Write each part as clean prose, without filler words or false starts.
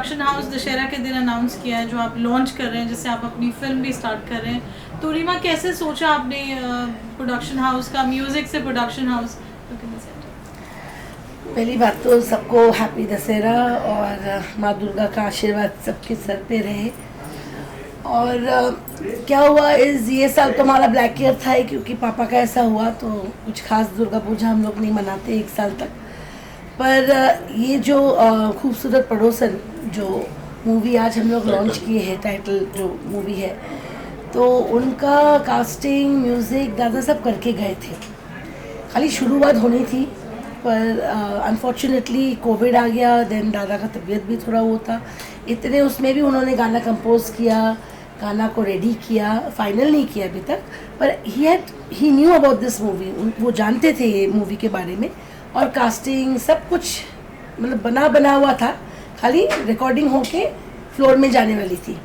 Production house Dussehra के दिन announce किया है जो आप लॉन्च कर रहे हैं, जिससे आप अपनी फिल्म भी स्टार्ट कर रहे हैं। तो रीमा, कैसे सोचा आपने प्रोडक्शन हाउस का, म्यूज़िक से प्रोडक्शन हाउस? पहली बात तो सबको हैप्पी दशहरा और माँ दुर्गा का आशीर्वाद सबके सर पे रहे। और क्या हुआ ये साल तो हमारा ब्लैक ईयर था क्योंकि पापा का ऐसा हुआ, तो कुछ खास दुर्गा पूजा हम लोग नहीं मनाते एक साल तक। पर ये जो खूबसूरत पड़ोसन जो मूवी आज हम लोग लॉन्च किए हैं, टाइटल जो मूवी है, तो उनका कास्टिंग, म्यूज़िक दादा सब करके गए थे। खाली शुरुआत होनी थी, पर अनफॉर्चुनेटली कोविड आ गया। देन दादा का तबीयत भी थोड़ा वो था, इतने उसमें भी उन्होंने गाना कंपोज किया, गाना को रेडी किया, फाइनल नहीं किया अभी तक। पर ही न्यू अबाउट दिस मूवी, वो जानते थे ये मूवी के बारे में, और कास्टिंग सब कुछ मतलब बना हुआ था, खाली रिकॉर्डिंग होके फ्लोर में जाने वाली थी।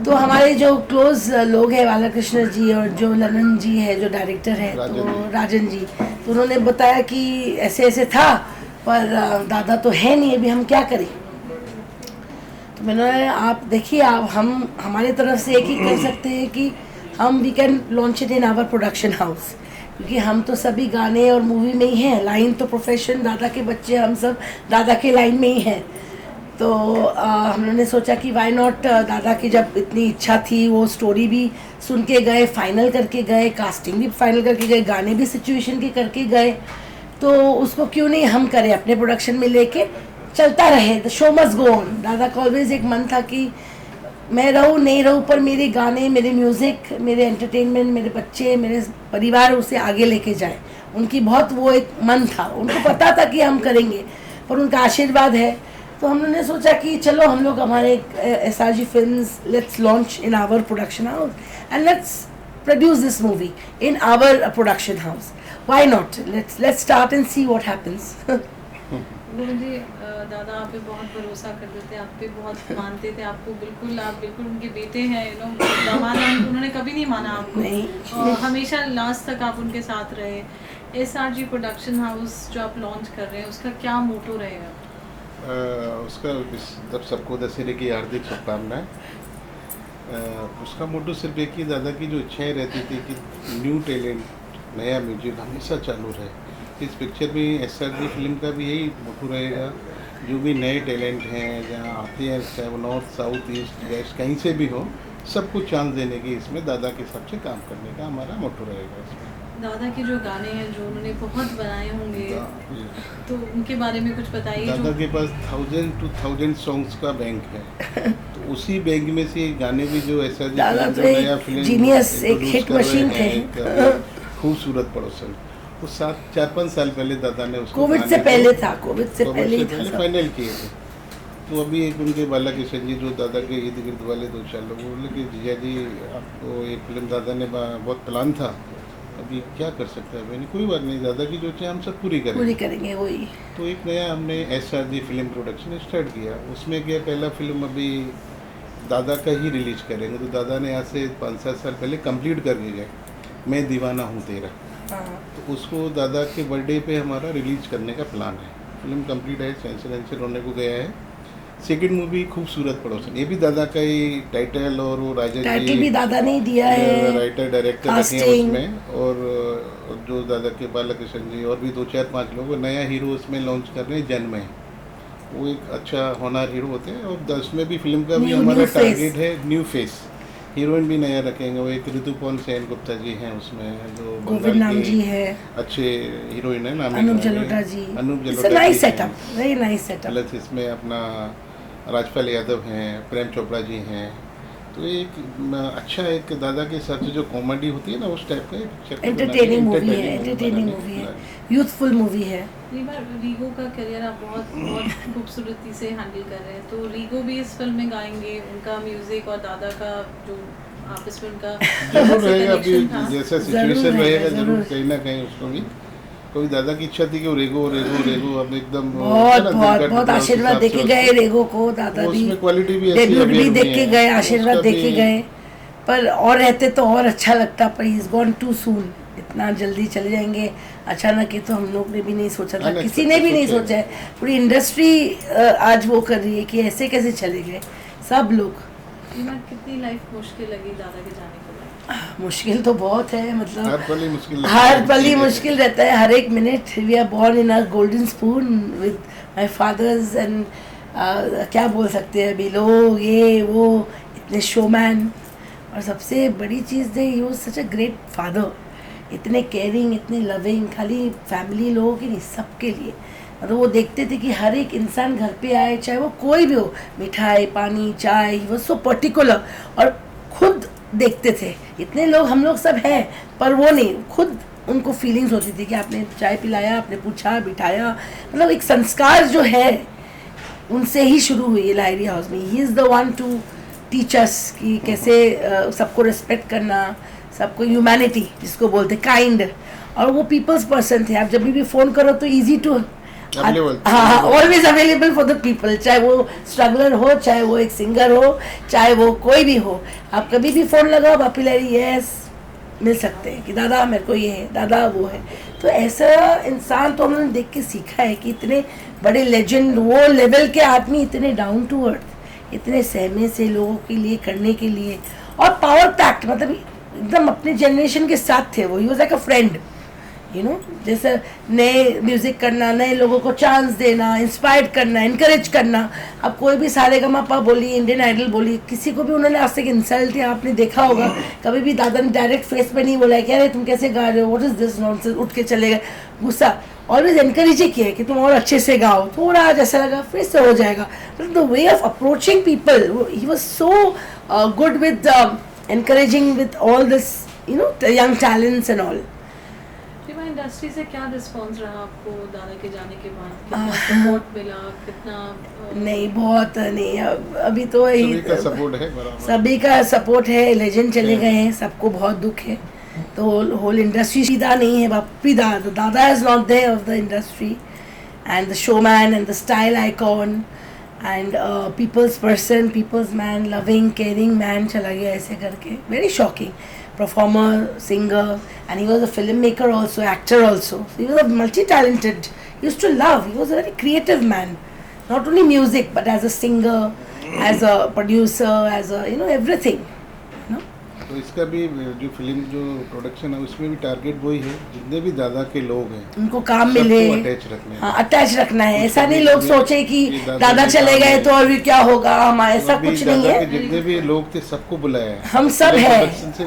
तो हमारे जो क्लोज लोग हैं, बालाकृष्ण जी और जो ललन जी है जो डायरेक्टर है, तो राजन जी, तो उन्होंने बताया कि ऐसे ऐसे था, पर दादा तो है नहीं, अभी हम क्या करें। तो मैंने, आप देखिए, आप हम हमारे तरफ से एक ही कर सकते हैं कि we can launch it in our production house, क्योंकि हम तो सभी गाने और मूवी में ही हैं। लाइन तो प्रोफेशन, दादा के बच्चे हम सब दादा के लाइन में ही हैं। तो हम लोगों ने सोचा कि वाई नॉट, दादा की जब इतनी इच्छा थी, वो स्टोरी भी सुन के गए, फाइनल करके गए, कास्टिंग भी फाइनल करके गए, गाने भी सिचुएशन के करके गए, तो उसको क्यों नहीं हम करें, अपने प्रोडक्शन में लेके चलता रहे। The show must go on. दादा का ऑलवेज एक मन था कि मैं रहूँ नहीं रहूँ, पर मेरे गाने, मेरे म्यूज़िक, मेरे एंटरटेनमेंट, मेरे बच्चे, मेरे परिवार उसे आगे लेके जाए। उनकी बहुत वो एक मन था, उनको पता था कि हम करेंगे, पर उनका आशीर्वाद है। तो हम लोगों ने सोचा कि चलो हम लोग हमारे SRG films, let's launch in our production house and let's produce this movie in our production house. Why not, let's start and see what happens. जी, दादा आप पे बहुत भरोसा करते थे, आप पे बहुत मानते थे, आपको बिल्कुल, आप बिल्कुल उनके बेटे हैं, उन्होंने कभी नहीं माना आपको, नहीं। और हमेशा लास्ट तक आप उनके साथ रहे। SRG प्रोडक्शन हाउस जो आप लॉन्च कर रहे हैं, उसका क्या मोटो रहेगा? उसका सबको दशहरे की हार्दिक शुभकामनाएं। उसका मोटो सिर्फ एक ही, दादा की जो इच्छाएं रहती थी कि न्यू टैलेंट, नया म्यूजिक हमेशा चालू रहे। इस पिक्चर में SRG फिल्म का भी यही मोटो रहेगा। जो भी नए टैलेंट हैं जहाँ आते हैं, चाहे वो नॉर्थ, साउथ, ईस्ट, वेस्ट, कहीं से भी हो, सबको चांस देने की इसमें दादा के हिसाब से काम करने का हमारा मोटो रहेगा। इसमें दादा के जो गाने हैं जो उन्होंने बहुत बनाए होंगे, तो उनके बारे में कुछ बताइए। दादा के पास 1000 to 1000 सॉन्ग्स का बैंक है, तो उसी बैंक में से गाने भी जो SRG नया फिल्म जीनियस, एक हिट मशीन थे। खूबसूरत पड़ोसन, वो 4-5 साल पहले दादा ने उसको, कोविड से पहले था, कोविड से पहले फाइनल किए थे। तो अभी एक उनके बालाकृष्ण जी जो दादा के इर्द गिर्द वाले 2-4 लोग बोले कि जीजा जी, आपको ये फिल्म दादा ने बहुत प्लान था, अभी क्या कर सकते हैं। मैंने, कोई बात नहीं, दादा की जो चाहे हम सब पूरी करेंगे वही। तो एक नया हमने SRG फिल्म प्रोडक्शन स्टार्ट किया। उसमें क्या, पहला फिल्म अभी दादा का ही रिलीज करेंगे। तो दादा ने यहाँ से 5-7 साल पहले कंप्लीट करके गए, मैं दीवाना हूँ तेरा। तो उसको दादा के बर्थडे पे हमारा रिलीज करने का प्लान है। फिल्म कंप्लीट है, सेंसर होने को गया है। सेकंड मूवी खूबसूरत पड़ोसन, ये भी दादा का ही टाइटल, और वो राजा जी भी दादा ने दिया है, राइटर डायरेक्टर रखे हैं उसमें, और जो दादा के बालाकृष्ण जी और भी 2-4-5 लोग, नया हीरो उसमें लॉन्च कर रहे हैं, जन्मय। वो एक अच्छा होनहार हीरो होते हैं। और 10 में भी फिल्म का भी हमारा टारगेट है न्यू फेस, हीरोइन भी नया रखेंगे। वो एक ऋतुपर्ण सेनगुप्ता जी हैं उसमें, जो गोविंद नाम जी है, अच्छे हीरोइन है, नाम Anup Jalota ji. Nice setup, very nice setup. Plus इसमें अपना राजपाल यादव हैं, प्रेम चोपड़ा जी हैं। तो एक अच्छा, एक दादा के हिसाब से जो कॉमेडी होती है ना, उस टाइप का एंटरटेनिंग मूवी है, यूथफुल मूवी है। रीगो का करियर आप बहुत खूबसूरती से हैंडल कर रहे हैं, तो रीगो भी इस फिल्म में गाएंगे, उनका म्यूजिक और दादा का जो आप इस फिल्म का जरूर रहेगा। अभी जैसा सिचुएशन रहेगा, जरूर कहीं ना कहीं उसको भी, कोई दादा की इच्छा थी कि रेगो अब एकदम बहुत आशीर्वाद देके गए रेगो को दादा भी, क्वालिटी भी डेब्यूट भी देख के गए, आशीर्वाद देके गए। पर और रहते तो और अच्छा लगता, पर he is gone too soon इतना जल्दी चले जाएंगे अचानक, ये तो हम लोग ने भी नहीं सोचा था, किसी ने भी नहीं सोचा है। पूरी इंडस्ट्री आज वो कर रही है कि ऐसे कैसे चले गए सब लोग। कितनी लाइफ मुश्किल लगी दादा के जाने के बाद? मुश्किल तो बहुत है, मतलब हर पल ही मुश्किल रहता है, हर एक minute. We are born in a golden spoon with my fathers and क्या बोल सकते हैं अभी लोग, ये वो इतने शोमैन। और सबसे बड़ी चीज़ है he was such a great father, इतने केयरिंग, इतने लविंग, खाली फैमिली लोगों के नहीं, सबके लिए। मतलब वो देखते थे कि हर एक इंसान घर पे आए, चाहे वो कोई भी हो, मिठाई, पानी, चाय, वो सो पर्टिकुलर। और खुद देखते थे, इतने लोग हम लोग सब हैं पर वो नहीं, खुद उनको फीलिंग्स होती थी कि आपने चाय पिलाया, आपने पूछा, बिठाया। मतलब एक संस्कार जो है उनसे ही शुरू हुई है लाहिरी हाउस में। He is the one two teach us कि कैसे सबको रिस्पेक्ट करना, सबको ह्यूमैनिटी जिसको बोलते, काइंड। और वो पीपल्स पर्सन थे। आप जब भी फ़ोन करो तो ईजी टू, हाँ, always available for the people, चाहे वो स्ट्रगलर हो, चाहे वो एक सिंगर हो, चाहे वो कोई भी हो। आप कभी भी फ़ोन लगाओ, बापी लहरी यस मिल सकते हैं कि दादा मेरे को ये है, दादा वो है। तो ऐसा इंसान तो हमने देख के सीखा है कि इतने बड़े लेजेंड, वो लेवल के आदमी, इतने डाउन टू अर्थ, इतने सहमे से लोगों के लिए करने के लिए, और पावर पैक्ट, मतलब एकदम अपने जनरेशन के साथ थे वो। He was like a friend, you know, जैसे नए म्यूज़िक करना, नए लोगों को चांस देना, इंस्पायर करना, इनकरेज करना। अब कोई भी सारेगामापा बोली, इंडियन आइडल बोली, किसी को भी उन्होंने आज तक इंसल्ट, या आपने देखा होगा कभी भी दादा ने डायरेक्ट फेस पे नहीं बोला कि अरे तुम कैसे गा रहे हो, व्हाट इज दिस नॉनसेंस, उठ के चले गए। गुस्सा, ऑलवेज एनकरेज ही किया है कि तुम और अच्छे से गाओ, थोड़ा आज ऐसा लगा फिर से हो जाएगा। मतलब the way of approaching people, he was so good with encouraging with all this, you know, young talents and all. Industry से क्या रिस्पांस रहा आपको दादा के जाने के बाद? कितना सपोर्ट मिला, कितना? नहीं, बहुत नहीं, अभी तो सभी का सपोर्ट है, बराबर सभी का सपोर्ट है। लेजेंड चले गए हैं, सबको बहुत दुख है। तो होल इंडस्ट्री सीधा नहीं है, Bappi Dada is not there of the industry, and the showman and the style icon and people's person, people's man, loving caring man चला गया ऐसे करके। Very shocking performer, singer, and he was a filmmaker also, actor also. So he was a multi-talented. He used to love. He was a very creative man, not only music but as a singer, as a producer, as a, you know, everything. You know? तो इसका भी जो film जो production है उसमें भी target वही है, जितने भी दादा के लोग हैं उनको काम मिले, हाँ, अटैच रखना है। ऐसा नहीं लोग सोचे कि दादा चले गए तो और भी क्या होगा, हमारा ऐसा कुछ नहीं है। जितने भी लोग थे सबको बुलाया है, हम सब है,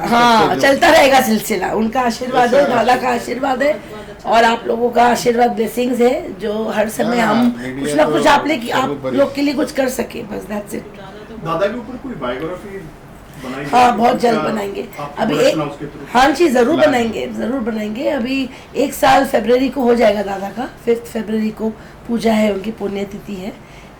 हाँ, चलता रहेगा सिलसिला। उनका आशीर्वाद है, दादा का आशीर्वाद है, और आप लोगों का आशीर्वाद, ब्लेसिंग्स है, जो हर समय हम कुछ ना कुछ आप लोग के लिए कुछ कर सके, बस दैट्स इट। दादा के ऊपर कोई बायोग्राफी? हाँ, बहुत जल्द बनाएंगे। अभी हाँ जी, ज़रूर बनाएंगे। अभी 1 साल फरवरी को हो जाएगा दादा का, 5 फरवरी को पूजा है, उनकी पुण्यतिथि है,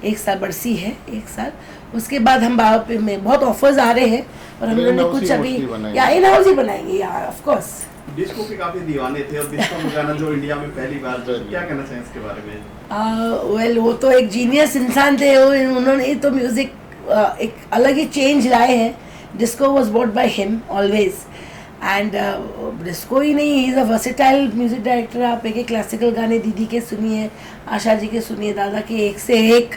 1 साल बरसी है, 1 साल। उसके बाद हम बाबा में बहुत ऑफर्स आ रहे हैं, और हम लोगों ने कुछ अभी या इन हाउस ही बनाएंगे, या ऑफ कोर्स। डिस्को के काफी दीवाने थे, और डिस्को गाना जो इंडिया में पहली बार, क्या कहना चाहिए इसके बारे में? वेल, वो तो एक जीनियस इंसान थे, उन्होंने तो म्यूजिक एक अलग ही चेंज लाए हैं। Disco was bought by him always, and disco ही नहीं, he is a versatile music director. आप एक क्लासिकल गाने दीदी के सुनिए, आशा जी के सुनिए, दादा के एक से एक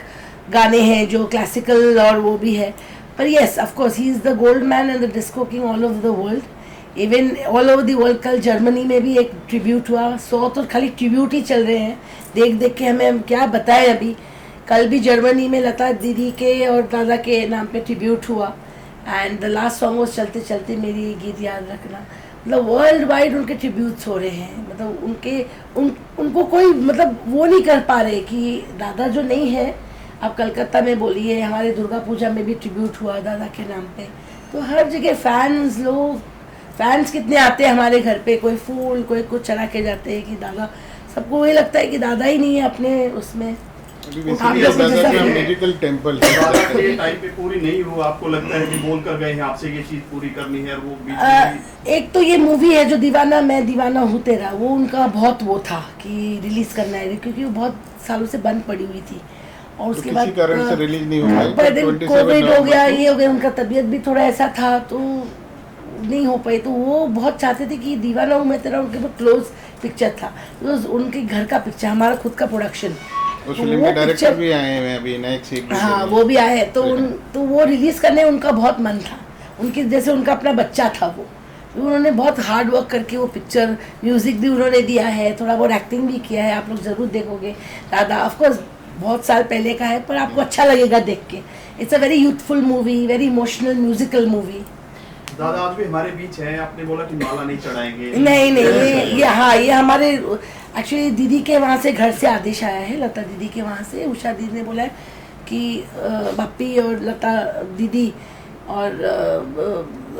गाने हैं जो क्लासिकल और वो भी है। पर yes, of course he is the gold man and the disco king all over the world, even all over the world. कल जर्मनी में भी एक ट्रिब्यूट हुआ, 100 तो खाली ट्रिब्यूट ही चल रहे हैं, देख के हमें क्या बताएं। अभी कल भी जर्मनी में लता दीदी के और दादा के नाम पे ट्रिब्यूट हुआ, एंड द लास्ट सॉन्ग वो चलते चलते मेरी गीत याद रखना। मतलब वर्ल्ड वाइड उनके ट्रिब्यूट्स हो रहे हैं, मतलब उनको कोई मतलब वो नहीं कर पा रहे कि दादा जो नहीं है। आप कलकत्ता में बोलिए, हमारे दुर्गा पूजा में भी ट्रिब्यूट हुआ दादा के नाम पे। तो हर जगह फैंस कितने आते हैं हमारे घर पे, कोई फूल, कोई कुछ चढ़ा के जाते हैं कि दादा। सबको वही लगता है कि दादा ही नहीं है अपने उसमें। म्यूजिकल टेंपल ये टाइम पे पूरी नहीं हुआ, आपको लगता है कि बोल कर गए हैं आपसे ये चीज पूरी करनी है, और वो बीच एक तो ये मूवी है जो दीवाना मैं दीवाना हूँ तेरा, वो उनका बहुत वो था कि रिलीज करना है, क्योंकि वो बहुत सालों से बंद पड़ी हुई थी, और उसके बाद कारण से रिलीज नहीं हो पाई। कोविड हो गया, ये हो गया, उनका तबीयत भी थोड़ा ऐसा था, तो नहीं हो पाई, तो वो बहुत चाहते थे कि दीवाना हूँ मैं तेरा उनके बहुत क्लोज पिक्चर था, तो उनके घर का पिक्चर, हमारा खुद का प्रोडक्शन। उस फिल्म के डायरेक्टर भी आए हैं अभी नए एक। हाँ वो भी आए हैं, तो वो रिलीज करने उनका बहुत मन था, उनकी जैसे उनका अपना बच्चा था वो, तो उन्होंने बहुत हार्ड वर्क करके वो पिक्चर, म्यूजिक भी उन्होंने दिया है, थोड़ा बहुत एक्टिंग भी किया है, आप लोग जरूर देखोगे। दादा ऑफकोर्स बहुत साल पहले का है, पर आपको अच्छा लगेगा देख के। It's a very youthful movie, very emotional musical movie. दादा आज भी हमारे बीच है, आपने बोला कि माला नहीं चढ़ाएंगे। नहीं, ये हमारे एक्चुअली दीदी के वहाँ से घर से आदेश आया है, लता दीदी के वहाँ से। उषा दीदी ने बोला है कि बापी और लता दीदी और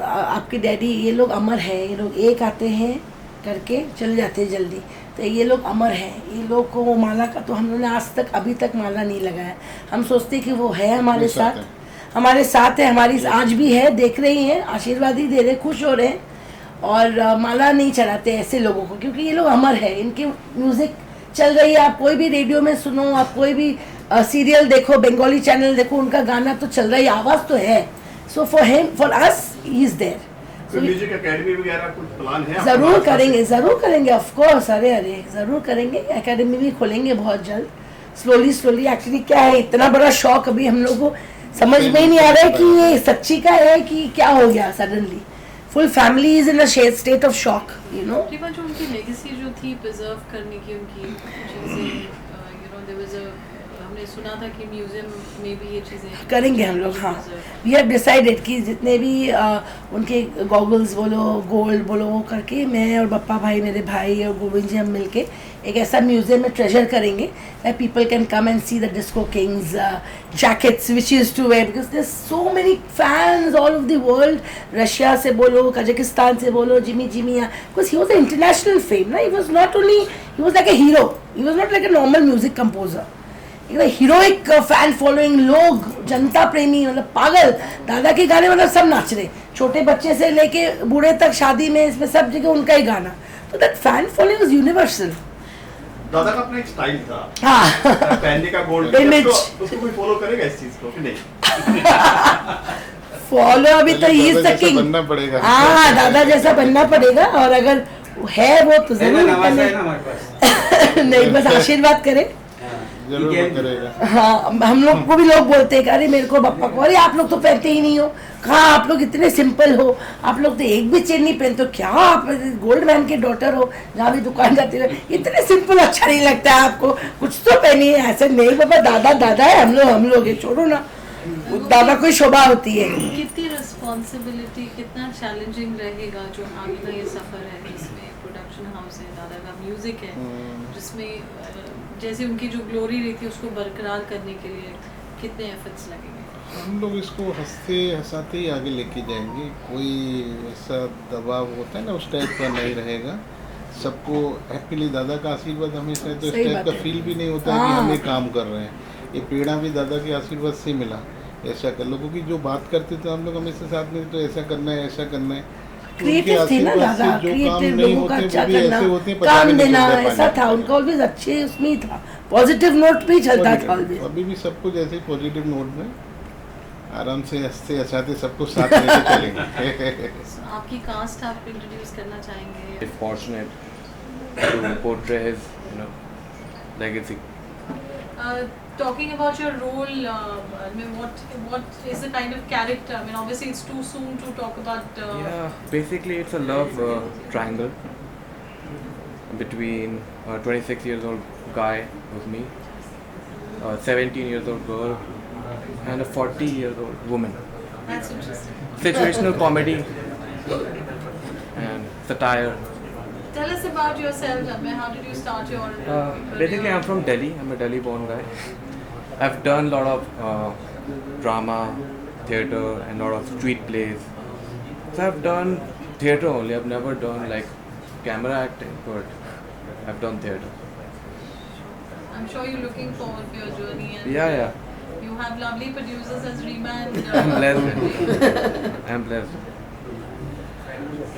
आपके डैडी ये लोग अमर हैं, ये लोग एक आते हैं करके चले जाते हैं जल्दी, तो ये लोग अमर हैं, ये लोग को माला का तो हम लोगों ने आज तक अभी तक माला नहीं लगाया। हम सोचते कि वो है हमारे साथ, हमारे साथ है, हमारी आज भी है, देख रही हैं, आशीर्वाद ही दे रहे, खुश हो रहे हैं, और माला नहीं चढ़ाते ऐसे लोगों को, क्योंकि ये लोग अमर है, इनकी म्यूजिक चल रही है। आप कोई भी रेडियो में सुनो, आप कोई भी सीरियल देखो, बंगाली चैनल देखो, उनका गाना तो चल रहा है, आवाज़ तो है। So for him, for us, he is there. Music academy वगैरह कुछ प्लान है? जरूर करेंगे ऑफ कोर्स। अरे जरूर करेंगे, एकेडमी भी खोलेंगे बहुत जल्द, स्लोली। एक्चुअली क्या है, इतना बड़ा शौक अभी हम लोग को समझ में ही नहीं आ रहा है कि ये सच्ची का है कि क्या हो गया suddenly. Full family is in a state of shock, you know. जो उनकी लेगेसी जो थी प्रिजर्व करने की, उनकी चीजें, you know, there was a, हमने सुना था कि म्यूजियम में भी ये चीजें करेंगे हम लोग। हाँ, वी हैव डिसाइडेड कि जितने भी उनके गॉगल्स बोलो, गोल्ड बोलो, वो करके मैं और बप्पा भाई, मेरे भाई और गोविंद जी, हम मिलके एक ऐसा म्यूजियम में ट्रेजर करेंगे that people can come and see the Disco Kings jackets which he used to wear, because there's so many fans all over the world. Russia से बोलो, Kazakhstan से बोलो, Jimmy, because he was an international fame, ना? He was not only, he was like a hero, he was not like a normal music composer. Heroic fan following, लोग जनता प्रेमी, मतलब पागल। दादा के गाने मतलब सब नाच रहे, छोटे बच्चे से लेके बूढ़े तक, शादी में, इसमें सब जगह उनका ही गाना, तो that fan following is universal. दादा का अपना एक स्टाइल था, हाँ, पहनने का, गोल्ड इमेज, उसको कोई फॉलो करेगा इस चीज को कि नहीं? फॉलो अभी तो ही इज द किंग। बनना पड़ेगा। हाँ, दादा जैसा बनना पड़ेगा, और अगर है वो तो जरूर नहीं, बस आशीर्वाद करे, जरूर करेगा। हाँ, हम लोग को भी लोग बोलते हैं कि अरे मेरे को बप्पा को, अरे आप लोग तो पहनते ही नहीं हो, कहाँ आप लोग इतने सिंपल हो, आप लोग तो एक भी चेन नहीं पहनते हो, क्या आप गोल्ड मैन के डॉटर हो, जहाँ भी दुकान जाते हो इतने सिंपल अच्छा नहीं लगता है आपको, कुछ तो पहनिए। ऐसे नहीं बाबा, दादा है, हम लोग है, छोड़ो ना, दादा को शोभा होती है। कितनी रिस्पॉन्सिबिलिटी, कितना चैलेंजिंग रहेगा जो आगे का ये सफर है, जिसमें प्रोडक्शन हाउस है, दादा का म्यूजिक है, जिसमें जैसे उनकी जो ग्लोरी रहती है उसको बरकरार करने के लिए कितने एफर्ट्स लगेंगे? हम लोग इसको हंसते हंसाते ही आगे लेके जाएंगे, कोई ऐसा दबाव होता है ना उस टाइप का नहीं रहेगा, सबको हैप्पीली, दादा का आशीर्वाद हमेशा, तो इस टाइप का फील भी नहीं होता है कि हम ये काम कर रहे हैं, ये प्रेरणा भी दादा के आशीर्वाद से मिला, ऐसा कर लो, क्योंकि जो बात करते थे हम लोग हमेशा साथ में, तो ऐसा करना है, ऐसा करना है, क्रिएटिव थे ना दादा, क्रिएटिव लोगों का अच्छा करना, काम देना, ऐसा था उनका ऑलवेज, अच्छे उसमें ही था, पॉजिटिव नोट पे ही चलता था ऑलवेज। अभी भी सब कुछ ऐसे पॉजिटिव नोट में आराम से हंसते हंसाते सबको साथ लेके चलेंगे। आपकी कास्ट आप इंट्रोड्यूस करना चाहेंगे? Is fortunate to portray his, you know, legacy. Talking about your role, I mean, what is the kind of character? I mean, obviously it's too soon to talk about. Yeah, basically it's a love triangle between a 26 years old guy with me, a 17 years old girl, and a 40 years old woman. That's interesting. Situational comedy and satire. Tell us about yourself. I mean, how did you start your? Basically, I'm from Delhi. I'm a Delhi-born guy. I've done a lot of drama, theatre, and a lot of street plays. So I've done theatre only. I've never done like camera acting, but I've done theatre. I'm sure you're looking forward to your journey. And Yeah. You have lovely producers as Rima and. I'm blessed. I'm blessed.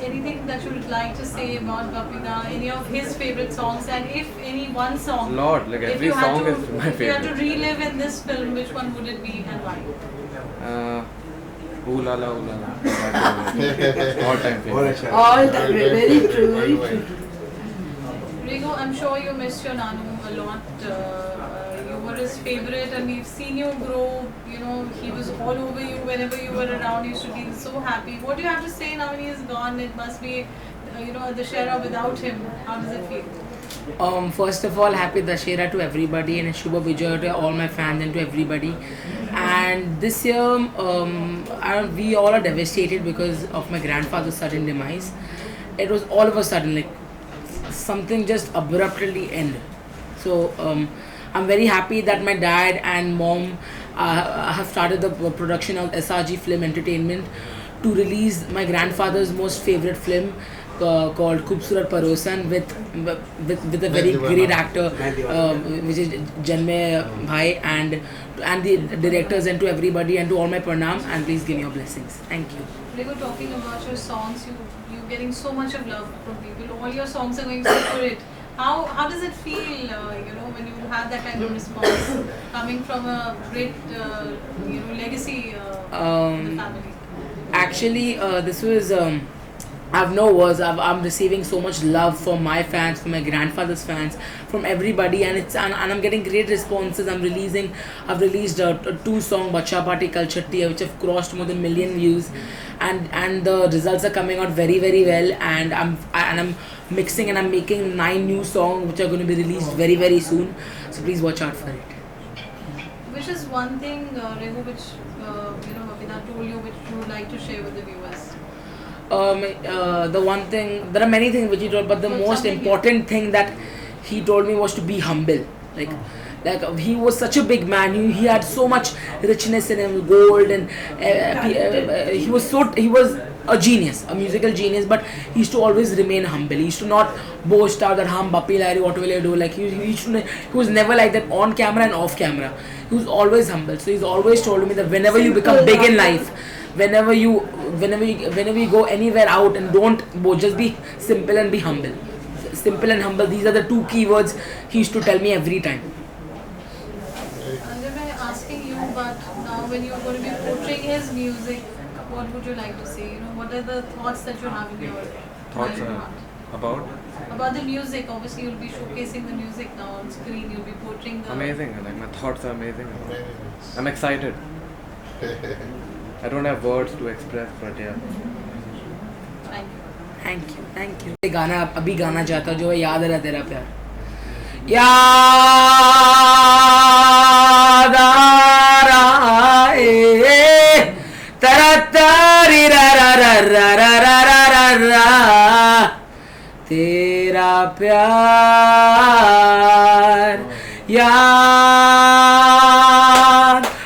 Anything that you would like to say about Bapida? Any of his favorite songs, and if any one song? Lord, like if every you had song to, is my If you had to favorite. relive in this film, which one would it be and why? Ooh la la, ooh la la. All time favorite. All time, very true, very true. Rigo, I'm sure you missed your Nanu a lot. You were his favorite, and we've seen you grow. You know, he was all over you whenever you were around. You used to be so happy. What do you have to say now when he is gone? It must be, Dussehra without him. How does it feel? First of all, happy Dussehra to everybody and Shubha Vijay to all my fans and to everybody. And this year, we all are devastated because of my grandfather's sudden demise. It was all of a sudden, like something just abruptly ended. So I'm very happy that my dad and mom have started the production of SRG Film Entertainment to release my grandfather's most favorite film called Khoobsurat Parosan with a very great actor which is Janmay Bhai and the directors, and to everybody and to all my pranam, and please give me your blessings. Thank you. Rigo, talking about your songs, you're getting so much of love from people. All your songs are going super hit. How does it feel, when you have that kind of response coming from a great, legacy in the family? Actually, this was I have no words. I'm receiving so much love from my fans, from my grandfather's fans, from everybody, and I'm getting great responses. I've released 2 songs, Bacha Party Kal Chatti, which have crossed more than 1 million views, and the results are coming out very, very well. And I'm mixing and I'm making 9 new songs which are going to be released very, very soon. So please watch out for it. Which is one thing, Rigo, which Abhinav told you, which you would like to share with the viewers? The one thing, there are many things which he told, but the most important thing that he told me was to be humble. Like he was such a big man. He had so much richness in him, gold, and he was a genius, a musical genius. But he used to always remain humble. He used to not boast out that "Hum Bapi Lahiri, what will I do?" Like he was never like that on camera and off camera. He was always humble. So he's always told me that whenever you become big in life, whenever you go anywhere out, and don't just be simple and be humble. Simple and humble, these are the 2 key words he used to tell me every time. I'm asking you, but now when you're going to be portraying his music, what would you like to say? What are the thoughts that you have in your Thoughts mind? About the music. Obviously, you'll be showcasing the music now on screen. You'll be portraying the... Amazing. Like my thoughts are amazing. I'm excited. I don't have words to express, but yeah. Thank you. गाना अभी गाना चाहता जो है याद रहा तेरा प्यार याद आ रहा है तेरा तारी रा रा रा रा रा रा रा रा रा तेरा प्यार याद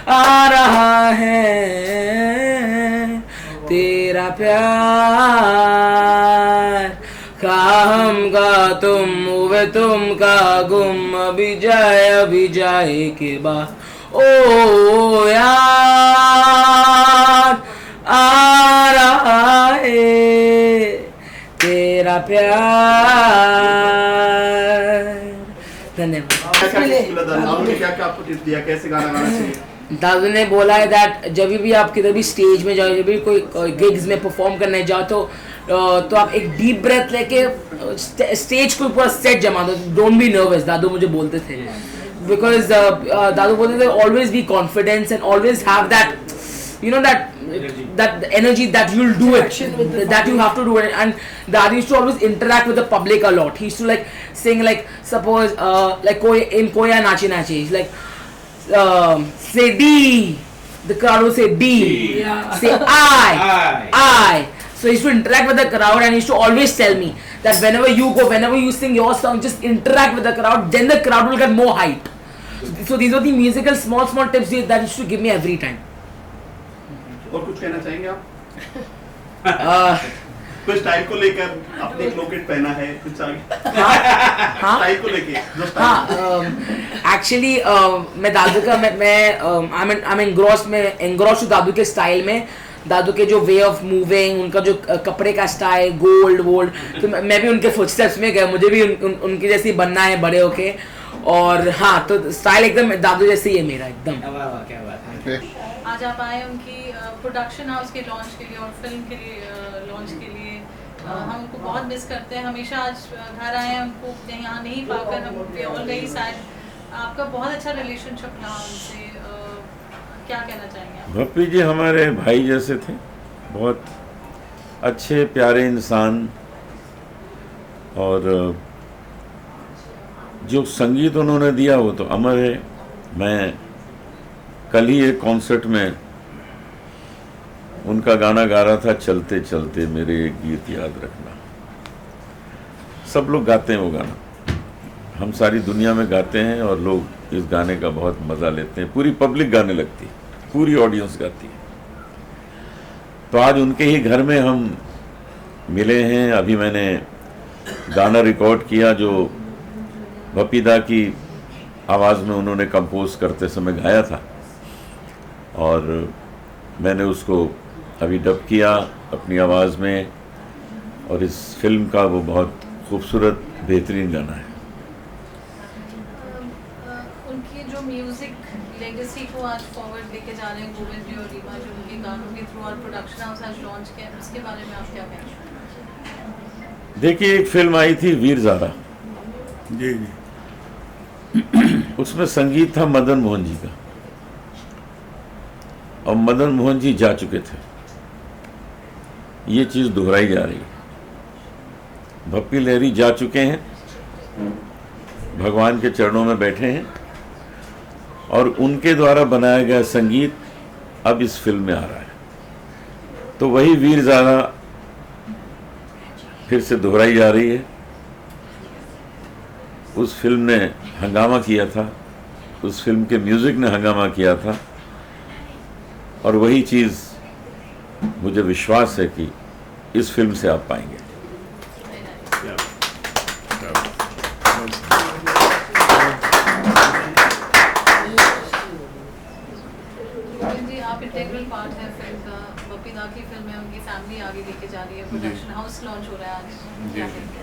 आ रहा है तेरा प्यार हम का तुम हुए तुम का गुम अभी जाए के बाद ओ याद आ रहा है तेरा प्यार। धन्यवाद। क्या आपको टिप्स दिया, कैसे गाना गाना चाहिए? दादू ने बोला है दैट जब भी आप किधर भी स्टेज में जाओ, जब भी कोई गिग्स में परफॉर्म करने जाओ तो आप एक डीप ब्रेथ लेके स्टेज को पूरा सेट जमा दो, डोंट बी नर्वस। दादू मुझे बोलते थे बिकॉज दादू बोलते थे always be confidence and always have that that energy that you'll do it, that you have to do it. And Dad used to always interact with the public a lot. He used to like sing, like suppose like Koya Nachi Nachi, he's like say D, the crowd will say D, say I. So he used to interact with the crowd, and he used to always tell me that whenever you sing your song, just interact with the crowd, then the crowd will get more hype. So these are the musical small tips that he used to give me every time. और कुछ कहना चाहेंगे आप? कुछ style को लेकर आपने एक लॉकेट पहना है, कुछ स्टाइल को लेके जो स्टाइल एक्चुअली मैं दादू का मैं आई एम एंग्रॉस्ड दादू के स्टाइल में, दादू के जो वे ऑफ मूविंग, उनका जो कपड़े का स्टाइल, गोल्ड तो मैं भी उनके फुटस्टेप्स में गया, मुझे भी उनकी जैसी बनना है बड़े होके। और हाँ, तो स्टाइल एकदम दादू जैसे ही है मेरा, एकदम। क्या बात है। आज आप आए उनकी प्रोडक्शन हाउस के लॉन्च के लिए और फिल्म के लिए लॉन्च के लिए। हम उनको बहुत मिस करते हैं, हमेशा आज घर आए हैं उनको यहाँ नहीं पाकर हम ऑल वेरी सैड। आपका बहुत अच्छा रिलेशनशिप रहा उनसे, क्या कहना चाहेंगे आप? भप्पी जी हमारे भाई जैसे थे, बहुत अच्छे प्यारे इंसान, और जो संगीत उन्होंने दिया वो तो अमर है। मैं कल ही एक कॉन्सर्ट में उनका गाना गा रहा था, चलते चलते मेरे एक गीत याद रखना। सब लोग गाते हैं वो गाना, हम सारी दुनिया में गाते हैं और लोग इस गाने का बहुत मज़ा लेते हैं। पूरी पब्लिक गाने लगती है, पूरी ऑडियंस गाती है। तो आज उनके ही घर में हम मिले हैं। अभी मैंने गाना रिकॉर्ड किया जो भप्पी दा की आवाज़ में उन्होंने कंपोज करते समय गाया था, और मैंने उसको अभी डब किया अपनी आवाज़ में, और इस फिल्म का वो बहुत खूबसूरत बेहतरीन गाना है। उनकी जो म्यूजिक लेगेसी को आज फॉरवर्ड लेके जा रहे हैं गोविंद जी और रीमा, जो उनके गानों के थ्रू और प्रोडक्शन हाउस आज लॉन्च किया, उसके बारे में आप क्या कहेंगे? देखिए, एक फिल्म आई थी वीर ज़ारा, जी जी, उसमें संगीत था मदन मोहन जी का, और मदन मोहन जी जा चुके थे। ये चीज़ दोहराई जा रही है। भप्पी लहरी जा चुके हैं, भगवान के चरणों में बैठे हैं, और उनके द्वारा बनाया गया संगीत अब इस फिल्म में आ रहा है। तो वही वीर ज़ारा फिर से दोहराई जा रही है। उस फिल्म ने हंगामा किया था, उस फिल्म के म्यूज़िक ने हंगामा किया था, और वही चीज़ मुझे विश्वास है कि इस फिल्म से आप पाएंगे। गोविंद जी, आप इंटीग्रल पार्ट है फिल्म का। भप्पी दा की फिल्म है, उनकी फैमिली आगे लेके जा रही है, प्रोडक्शन हाउस लॉन्च हो रहा है आज, क्या कहेंगे?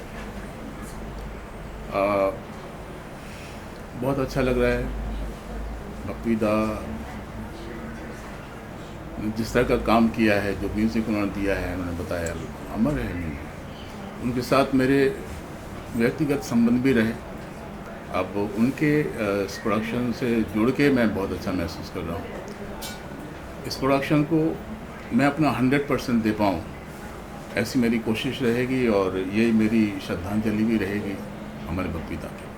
बहुत अच्छा लग रहा है। भप्पी दा जिस तरह का काम किया है, जो म्यूज़िक उन्होंने दिया है, उन्होंने बताया अमर है म्यूज़िक। उनके साथ मेरे व्यक्तिगत संबंध भी रहे। अब उनके इस प्रोडक्शन से जुड़ के मैं बहुत अच्छा महसूस कर रहा हूँ। इस प्रोडक्शन को मैं अपना 100% दे पाऊँ, ऐसी मेरी कोशिश रहेगी, और यही मेरी श्रद्धांजलि भी रहेगी हमारे भप्पी दा की।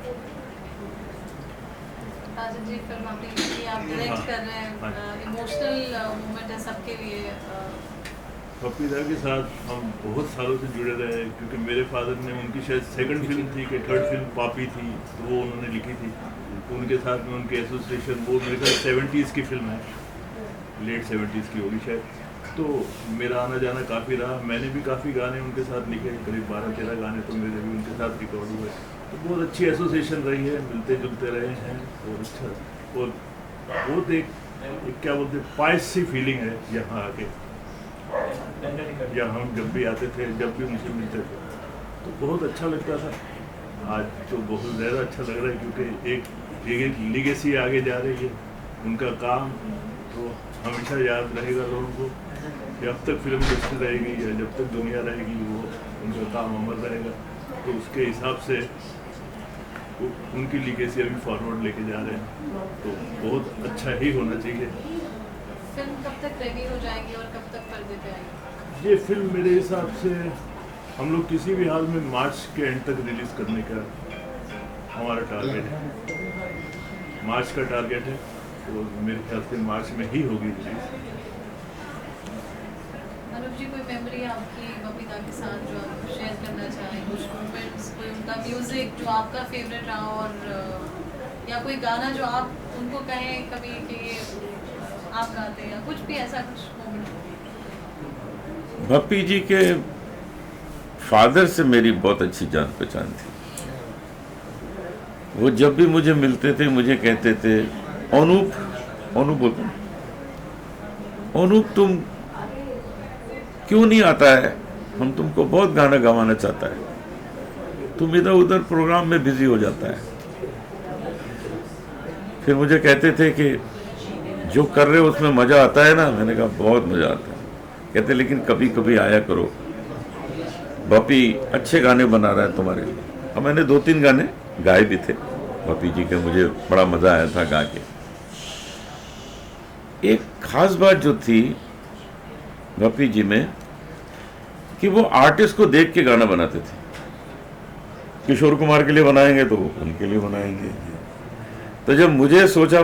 राजन जी, फिल्म आपने लिखी, आप डायरेक्ट कर रहे हैं, इमोशनल मोमेंट है सबके लिए। भप्पी दा के साथ हम बहुत सालों से जुड़े रहे हैं, क्योंकि मेरे फादर ने, उनकी शायद सेकंड फिल्म थी कि थर्ड फिल्म पापी थी, तो वो उन्होंने लिखी थी। तो उनके साथ में उनके एसोसिएशन, वो मेरे ख्याल 70s की फिल्म है, लेट 70s की होगी शायद। तो मेरा आना जाना काफ़ी रहा। मैंने भी काफ़ी गाने उनके साथ लिखे, करीब 12-13 गाने तो मेरे भी उनके साथ रिकॉर्ड हुए। तो बहुत अच्छी एसोसिएशन रही है, मिलते जुलते रहे हैं, और अच्छा, और बहुत एक क्या बोलते हैं, पायस सी फीलिंग है यहाँ आके। या हम जब भी आते थे, जब भी उनसे मिलते थे, तो बहुत अच्छा लगता था। आज तो बहुत ज़्यादा अच्छा लग रहा है, क्योंकि एक लीगेसी आगे जा रही है। उनका काम तो हमेशा याद रहेगा लोगों को, जब तक फिल्म इंडस्ट्री रहेगी या जब तक दुनिया रहेगी, वो उनका काम अमर रहेगा। तो उसके हिसाब से उनकी लीगेसी अभी फॉरवर्ड लेके जा रहे हैं, तो बहुत अच्छा ही होना चाहिए। फिल्म कब तक रेडी हो जाएगी और कब तक पर्दे पे आएगी? ये फिल्म मेरे हिसाब से हम लोग किसी भी हाल में मार्च के एंड तक रिलीज़ करने का हमारा टारगेट है। मार्च का टारगेट है, तो मेरे ख्याल से मार्च में ही होगी रिलीज। अनुप जी, कोई मेमोरी आपकी भप्पी दा के साथ जो आप शेयर करना चाहें, कुछ मोमेंट्स, कोई उनका म्यूजिक जो आपका फेवरेट रहा, और या कोई गाना जो आप उनको कहें कभी कि ये आप गाते हैं, या कुछ भी ऐसा कुछ मोमेंट? भप्पी जी के फादर से मेरी बहुत अच्छी जान पहचान थी। वो जब भी मुझे मिलते थे मुझे कहते थे, अनूप बोलते, अनूप तुम क्यों नहीं आता है, हम तुमको बहुत गाना गवाना चाहता है, तुम इधर उधर प्रोग्राम में बिजी हो जाता है। फिर मुझे कहते थे कि जो कर रहे हो उसमें मज़ा आता है ना? मैंने कहा बहुत मज़ा आता है। कहते लेकिन कभी कभी आया करो, बापी अच्छे गाने बना रहा है तुम्हारे लिए। और मैंने 2-3 गाने गाए भी थे बापी जी के, मुझे बड़ा मज़ा आया था गा के। एक खास बात जो थी बापी जी में कि वो आर्टिस्ट को देख के गाना बनाते थे। किशोर कुमार के लिए बनाएंगे तो उनके लिए बनाएंगे। तो जब मुझे सोचा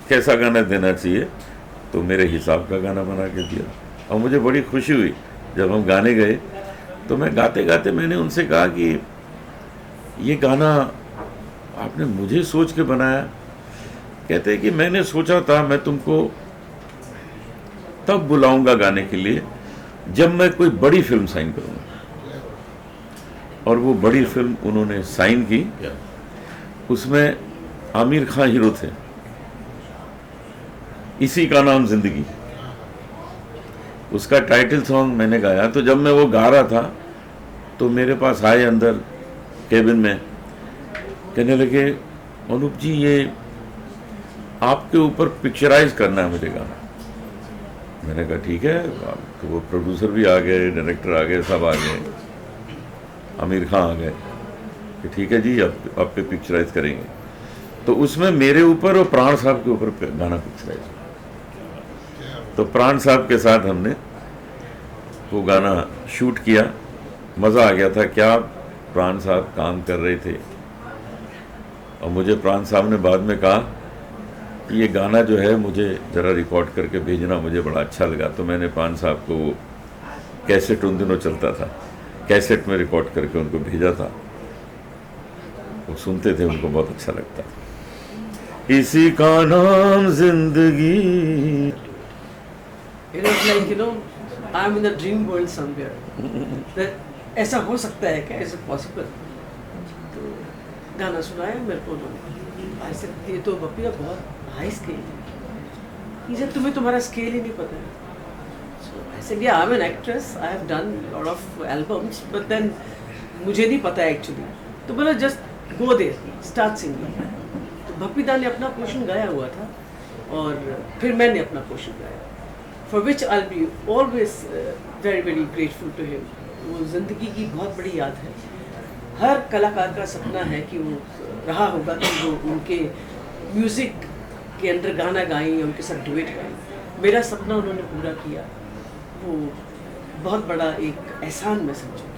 कैसा गाना देना चाहिए तो मेरे हिसाब का गाना बना के दिया। और मुझे बड़ी खुशी हुई जब हम गाने गए तो मैं गाते गाते मैंने उनसे कहा कि ये गाना आपने मुझे सोच के बनाया? कहते हैं कि मैंने सोचा था मैं तुमको तब बुलाऊंगा गाने के लिए जब मैं कोई बड़ी फिल्म साइन करूंगा। और वो बड़ी फिल्म उन्होंने साइन की, उसमें आमिर खान हीरो थे, इसी का नाम जिंदगी, उसका टाइटल सॉन्ग मैंने गाया। तो जब मैं वो गा रहा था तो मेरे पास आए अंदर केबिन में, कहने लगे अनूप जी ये आपके ऊपर पिक्चराइज करना है मुझे गाना। मैंने कहा ठीक है। तो वो प्रोड्यूसर भी आ गए, डायरेक्टर आ गए, सब आ गए, आमिर खान आ गए कि ठीक है जी अब आप पे पिक्चराइज करेंगे। तो उसमें मेरे ऊपर और प्राण साहब के ऊपर गाना पिक्चराइज हुआ। तो प्राण साहब के साथ हमने वो गाना शूट किया, मज़ा आ गया था। क्या प्राण साहब काम कर रहे थे। और मुझे प्राण साहब ने बाद में कहा कि ये गाना जो है मुझे ज़रा रिकॉर्ड करके भेजना, मुझे बड़ा अच्छा लगा। तो मैंने प्राण साहब को वो कैसेट, उन दिनों चलता था, कैसेट में रिकॉर्ड करके उनको भेजा था। वो सुनते थे, उनको बहुत अच्छा लगता था। इसी का नाम जिंदगी। It was like, you know, I'm in a dream world somewhere. That ऐसा हो सकता है क्या? Is it possible? तो गाना सुनाया मेरे को उन्होंने। ऐसे ये तो बपिया बहुत हाई स्केल है। ये तुम्हें तुम्हारा स्केल ही नहीं पता है। So I said, yeah, I'm an actress. I have done a lot of albums, but then मुझे नहीं पता एक्चुअली। तो बोला just go there, start singing. तो भपीदा ने अपना पोर्शन गाया हुआ था और फिर मैंने अपना पोर्शन गाया, for which I'll be always very very grateful to him. वो ज़िंदगी की बहुत बड़ी याद है। हर कलाकार का सपना है कि वो रहा होगा कि वो उनके म्यूज़िक के अंदर गाना गाएं, उनके साथ डुएट गाएं। मेरा सपना उन्होंने पूरा किया। वो बहुत बड़ा एक एहसान मैं समझूँ।